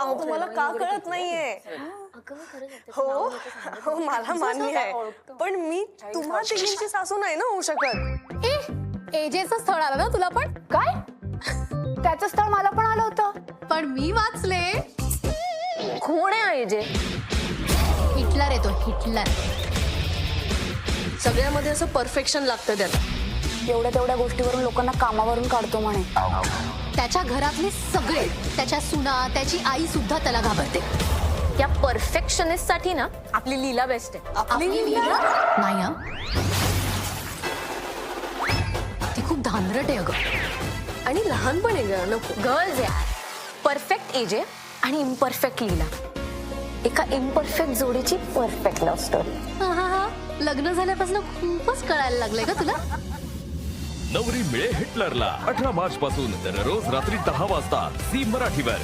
अहो तुम्हाला का कळत नाहीये? हो हो मला मान्य आहे, पण मी तुम्हा तिघींची सासू नाही ना होऊ शकत. एजेचं स्थळ आलं ना तुला पण? काय? त्याचं स्थळ मला पण आलं होतं. पण मी वाचले. कोण आहे एजे? हिटलर येतो, हिटलर. सगळ्यामध्ये असं परफेक्शन लागतं त्याला. एवढ्या तेवढ्या गोष्टीवरून लोकांना कामावरून काढतो म्हणे. त्याच्या घरातले सगळे, त्याच्या सुना, त्याची आई सुद्धा त्याला घाबरते. या परफेक्शनिस्ट साठी ना आपली लीला बेस्ट आहे. आपली लीला नाही हं. ती खूप धांदरट आहे अगं. आणि लहान पण आहे ग, नको. गर्ल्स यार, परफेक्ट एजे आणि इम्परफेक्ट लीला, एका इम्परफेक्ट जोडीची परफेक्ट लव्ह स्टोरी. लग्न झाल्यापासून खूपच कळायला लागलंय का तुला? नवरी मिळे हिटलरला 18 मार्च पासून दररोज रात्री 10 वाजता झी मराठीवर.